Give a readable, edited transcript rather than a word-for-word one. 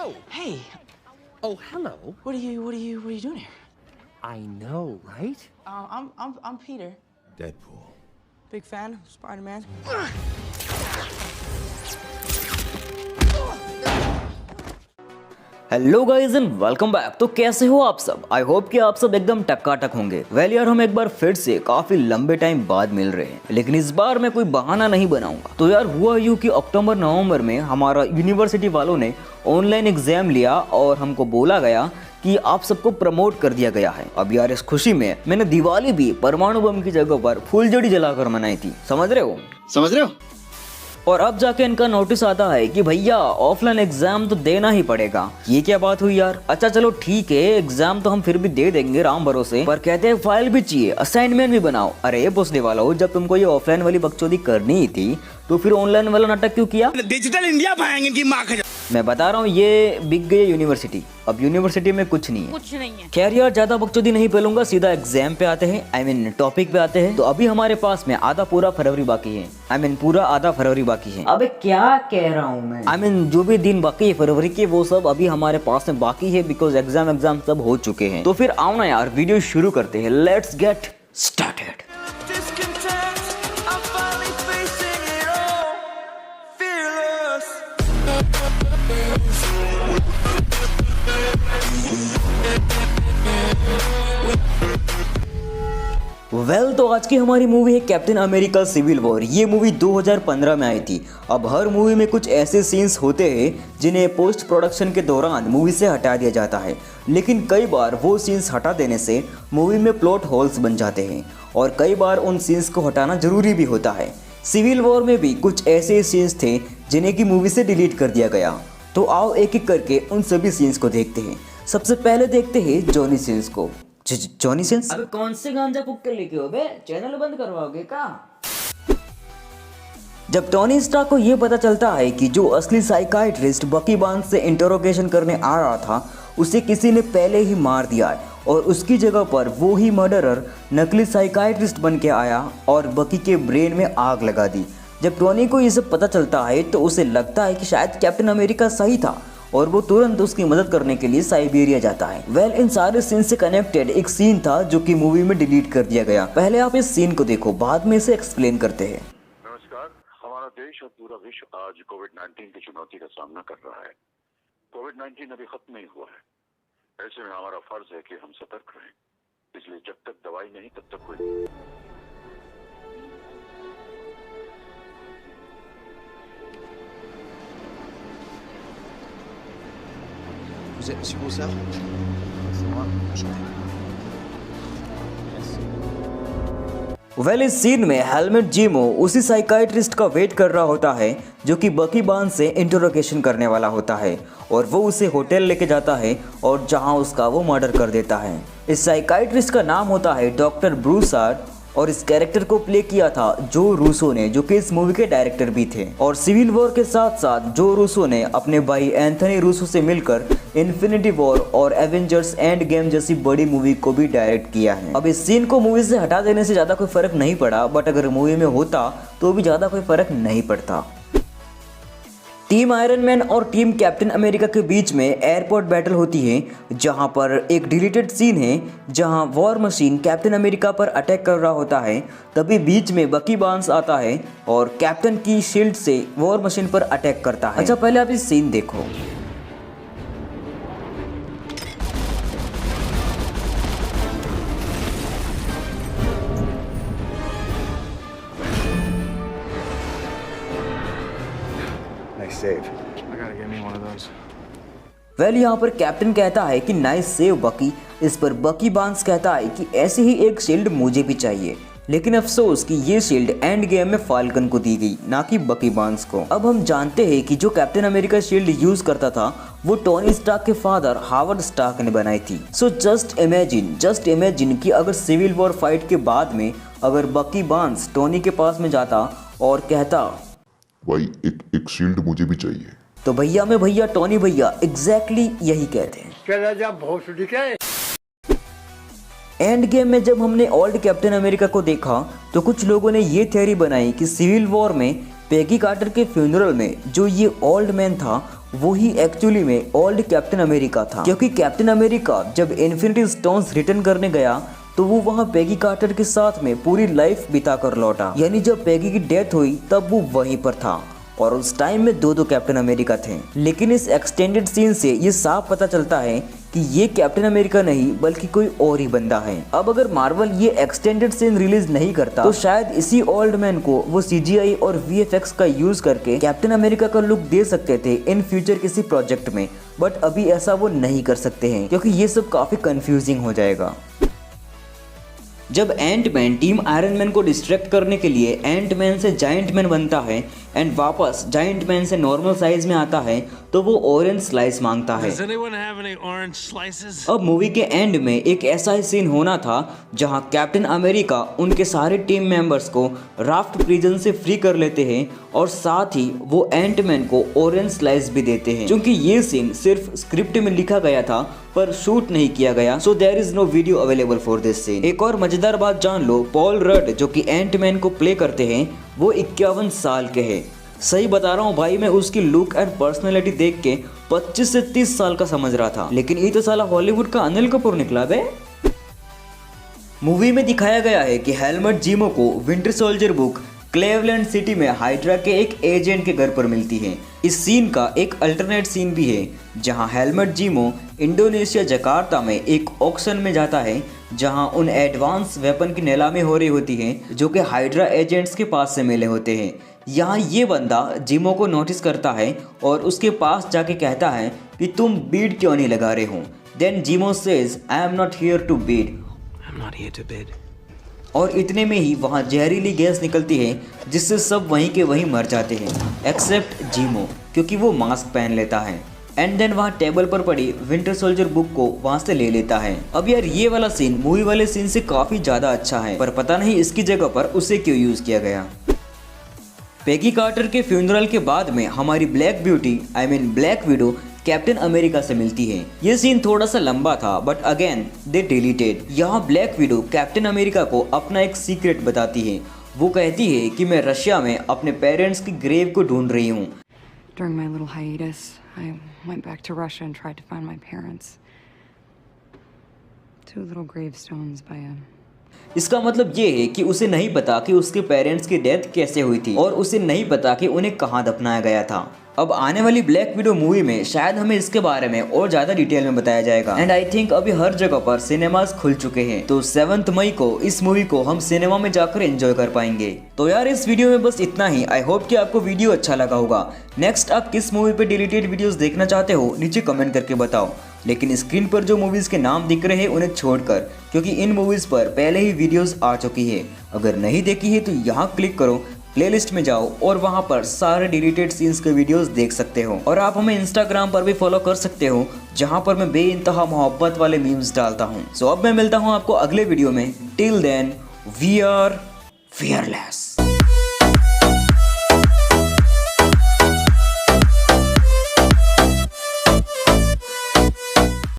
Hey, Oh, hello. what are you doing here? I know, right? I'm Peter. Deadpool. Big fan of Spider-Man. Hello guys and welcome back. तो कैसे हो आप सब? I hope कि आप सब एकदम टकाटक होंगे। वेल यार, हम एक बार फिर से काफी लंबे टाइम बाद मिल रहे हैं, लेकिन इस बार मैं कोई बहाना नहीं बनाऊंगा। तो यार हुआ यूं कि अक्टूबर नवंबर में हमारा यूनिवर्सिटी वालों ने ऑनलाइन एग्जाम लिया और हमको बोला गया कि आप सबको प्रमोट कर दिया गया है। अब यार इस खुशी में मैंने दिवाली भी परमाणु बम की जगह पर फुलझड़ी जलाकर मनाई थी। समझ रहे हो? और अब जाके इनका नोटिस आता है कि भैया ऑफलाइन एग्जाम तो देना ही पड़ेगा। ये क्या बात हुई यार? अच्छा चलो ठीक है, एग्जाम तो हम फिर भी दे देंगे राम भरोसे, पर कहते हैं फाइल भी चाहिए, असाइनमेंट भी बनाओ। अरे पोस्टने वाला हो, जब तुमको ये ऑफलाइन वाली बकचोदी करनी ही थी तो फिर ऑनलाइन वाला नाटक क्यों किया? डिजिटल इंडिया पाएंगे कि माँ का। मैं बता रहा हूँ, ये बिक गई यूनिवर्सिटी। अब यूनिवर्सिटी में कुछ नहीं है। खैर यार, ज्यादा बकचोदी नहीं फैलूंगा, सीधा एग्जाम पे आते हैं, आई मीन टॉपिक पे आते हैं। तो अभी हमारे पास में आधा पूरा फरवरी बाकी है, पूरा आधा फरवरी बाकी है। अबे क्या कह रहा हूँ मैं? जो भी दिन बाकी है फरवरी के, वो सब अभी हमारे पास में बाकी है, बिकॉज एग्जाम सब हो चुके हैं। तो फिर आओ ना यार, वीडियो शुरू करते हैं। Let's get started. तो आज की हमारी मूवी है कैप्टन अमेरिका सिविल वॉर। ये मूवी 2015 में आई थी। अब हर मूवी में कुछ ऐसे सीन्स होते हैं जिन्हें पोस्ट प्रोडक्शन के दौरान मूवी से हटा दिया जाता है, लेकिन कई बार वो सीन्स हटा देने से मूवी में प्लॉट होल्स बन जाते हैं और कई बार उन सीन्स को हटाना जरूरी भी होता है। सिविल वॉर में भी कुछ ऐसे सीन्स थे जिन्हें की मूवी से डिलीट कर दिया गया। तो आओ एक एक करके उन सभी सीन्स को देखते हैं। सबसे पहले देखते हैं जॉनी सीन्स को। Johnny Sins? अबे कौन से गांजा फूक के लेके हो बे? चैनल बंद करवाओगे का? जब टोनी स्टार्क को यह पता चलता है कि जो असली साइकाइट्रिस्ट बकी बार्न्स से इंटरोगेशन करने आ रहा था उसे किसी ने पहले ही मार दिया है और उसकी जगह पर वो ही मर्डरर नकली साइकाइट्रिस्ट बन के आया और बकी के ब्रेन में आग लगा दी। जब टोनी को ये सब पता चलता है तो उसे लगता है कि शायद कैप्टन अमेरिका सही था और वो तुरंत उसकी मदद करने के लिए साइबेरिया जाता है। वेल, इन सारे सीन से कनेक्टेड एक सीन था जो कि मूवी में डिलीट कर दिया गया। पहले आप इस सीन को देखो, बाद में इसे एक्सप्लेन करते हैं। नमस्कार। हमारा देश और पूरा विश्व आज कोविड-19 की चुनौती का सामना कर रहा है। कोविड-19 अभी खत्म नहीं हुआ है। ऐसे में हमारा फर्ज है कि हम सतर्क रहें, इसलिए जब तक दवाई नहीं तब तक कोई Vous êtes Monsieur Broussard? C'est moi, enchanté. Well, इस सीन में हेलमेट जीमो उसी साइकाइट्रिस्ट का वेट कर रहा होता है जो कि बकी बार्न्स से इंटरोगेशन करने वाला होता है और वो उसे होटल लेके जाता है और जहां उसका वो मर्डर कर देता है। इस साइकाइट्रिस्ट का नाम होता है डॉक्टर ब्रूसार्ड और इस कैरेक्टर को प्ले किया था जो रूसो ने, जो कि इस मूवी के डायरेक्टर भी थे। और सिविल वॉर के साथ साथ जो रूसो ने अपने भाई एंथनी रूसो से मिलकर इन्फिनिटी वॉर और एवेंजर्स एंड गेम जैसी बड़ी मूवी को भी डायरेक्ट किया है। अब इस सीन को मूवी से हटा देने से ज्यादा कोई फर्क नहीं पड़ा, बट अगर मूवी में होता तो भी ज्यादा कोई फर्क नहीं पड़ता। टीम आयरन मैन और टीम कैप्टन अमेरिका के बीच में एयरपोर्ट बैटल होती है, जहां पर एक डिलीटेड सीन है जहां वॉर मशीन कैप्टन अमेरिका पर अटैक कर रहा होता है। तभी बीच में बकी बार्न्स आता है और कैप्टन की शील्ड से वॉर मशीन पर अटैक करता है। अच्छा पहले आप इस सीन देखो। Save. I gotta get me one of those. Well, यहाँ पर कैप्टन कहता है कि नाइस सेव बकी। इस पर बकी बार्न्स कहता है कि ऐसी ही एक शील्ड मुझे भी चाहिए, लेकिन अफसोस कि ये शील्ड एंड गेम में फाल्कन को दी गई, ना कि बकी बार्न्स को। अब हम जानते हैं कि जो कैप्टन अमेरिका शील्ड यूज करता था वो टोनी स्टार्क के फादर हावर्ड स्टार्क ने बनाई थी। सो जस्ट इमेजिन कि अगर सिविल वॉर फाइट के बाद में अगर बकी बार्न्स टोनी के पास में जाता और कहता भाई एक शील्ड मुझे भी चाहिए, तो भैया टोनी भैया एग्जैक्टली यही कहते हैं। चला जा भोसड़ी के। एंड गेम में जब हमने ओल्ड कैप्टन अमेरिका को देखा तो कुछ लोगों ने ये थ्योरी बनाई कि सिविल वॉर में पेगी कार्टर के फ्यूनरल में जो ये ओल्ड मैन था वो ही एक्चुअली में ओल्ड कैप्टन अमेरिका था, क्योंकि कैप्टन अमेरिका जब इन्फिनिटी स्टोन्स रिटर्न करने गया तो वो वहाँ पेगी कार्टर के साथ में पूरी लाइफ बिता कर लौटा। यानी जब पेगी की डेथ हुई तब वो वहीं पर था और उस टाइम में दो कैप्टन अमेरिका थे। लेकिन इस एक्सटेंडेड सीन से ये साफ पता चलता है कि ये कैप्टन अमेरिका नहीं बल्कि कोई और ही बंदा है। अब अगर मार्वल ये एक्सटेंडेड सीन रिलीज नहीं करता तो शायद इसी ओल्ड मैन को वो CGI और VFX का यूज करके कैप्टन अमेरिका का लुक दे सकते थे इन फ्यूचर किसी प्रोजेक्ट में, बट अभी ऐसा वो नहीं कर सकते हैं क्योंकि ये सब काफी कंफ्यूजिंग हो जाएगा। जब Ant Man team iron man को डिस्ट्रैक्ट करने के लिए एंट मैन से जायंट मैन बनता है एंड वापस जायंट मैन से नॉर्मल साइज में आता है तो वो ऑरेंज स्लाइस मांगता है। अब मूवी के एंड में एक ऐसा ही सीन होना था जहां कैप्टन अमेरिका उनके सारे टीम मेंबर्स को राफ्ट प्रिजन से फ्री कर लेते हैं और साथ ही वो एंट मैन को ऑरेंज स्लाइस भी देते हैं। क्योंकि ये सीन सिर्फ स्क्रिप्ट में लिखा गया था पर शूट नहीं किया गया, so there is no video available for this scene. एक और मजेदार बात जान लो, पॉल रड जो कि एंट मैन को प्ले करते हैं वो 51 साल के हैं। सही बता रहा हूँ भाई, मैं उसकी लुक एंड पर्सनैलिटी देख के 25 से 30 साल का समझ रहा था, लेकिन ये तो साला हॉलीवुड का अनिल कपूर निकला बे। मूवी में दिखाया गया है कि हेलमेट जीमो को winter soldier book Cleveland city में हाइड्रा के एक एजेंट के घर पर मिलती है। इस सीन का एक अल्टरनेट सीन भी है जहां हेलमेट जीमो इंडोनेशिया जकार्ता में एक ऑक्शन में जाता है जहां उन एडवांस वेपन की नीलामी हो रही होती है जो कि हाइड्रा एजेंट्स के पास से मिले होते हैं। यहाँ ये बंदा जीमो को नोटिस करता है और उसके पास जाके कहता है कि तुम बीड क्यों नहीं लगा रहे हो। Then Jimo says I am not here to bead. और इतने में ही वहाँ जहरीली गैस निकलती है जिससे सब वहीं के वहीं मर जाते हैं एक्सेप्ट जीमो, क्योंकि वो मास्क पहन लेता है एंड देन वहाँ टेबल पर पड़ी विंटर सोल्जर बुक को वहाँ से ले लेता है। अब यार ये वाला सीन मूवी वाले सीन से काफ़ी ज़्यादा अच्छा है, पर पता नहीं इसकी जगह पर उसे क्यों यूज़ किया गया। पेगी कार्टर के फ्यूनरल के बाद में हमारी black beauty black window captain America से मिलती है। ये सीन थोड़ा सा लंबा था बट अगेन दे डिलीटेड। यहाँ ब्लैक विडो कैप्टन अमेरिका को अपना एक सीक्रेट बताती है। वो कहती है कि मैं रशिया में अपने पेरेंट्स की ग्रेव को ढूंढ रही हूँ। During my little hiatus, I went back to Russia and tried to find my parents. 2 little gravestones by a इसका मतलब ये है कि उसे नहीं पता कि उसके पेरेंट्स की डेथ कैसे हुई थी और उसे नहीं पता कि उन्हें कहाँ दफनाया गया था। अब आने वाली ब्लैक विडो मूवी में शायद हमें इसके बारे में और ज्यादा डिटेल में बताया जाएगा एंड आई थिंक अभी हर जगह पर सिनेमास खुल चुके हैं, तो 7 मई को इस मूवी को हम सिनेमा में जाकर एंजॉय कर पाएंगे। तो यार इस वीडियो में बस इतना ही। आई होप कि आपको वीडियो अच्छा लगा होगा। नेक्स्ट आप किस मूवी पे डिलीटेड वीडियोस देखना चाहते हो नीचे कमेंट करके बताओ, लेकिन स्क्रीन पर जो मूवीज के नाम दिख रहे हैं उन्हें छोड़कर, क्योंकि इन मूवीज पर पहले ही वीडियोस आ चुकी है। अगर नहीं देखी है तो यहाँ क्लिक करो, प्लेलिस्ट में जाओ और वहाँ पर सारे डिलीटेड सीन्स के वीडियोस देख सकते हो। और आप हमें इंस्टाग्राम पर भी फॉलो कर सकते हो जहाँ पर मैं बेइंतहा मोहब्बत वाले मीम्स डालता हूँ। सो अब मैं मिलता हूँ आपको अगले वीडियो में। Till then we are fearless.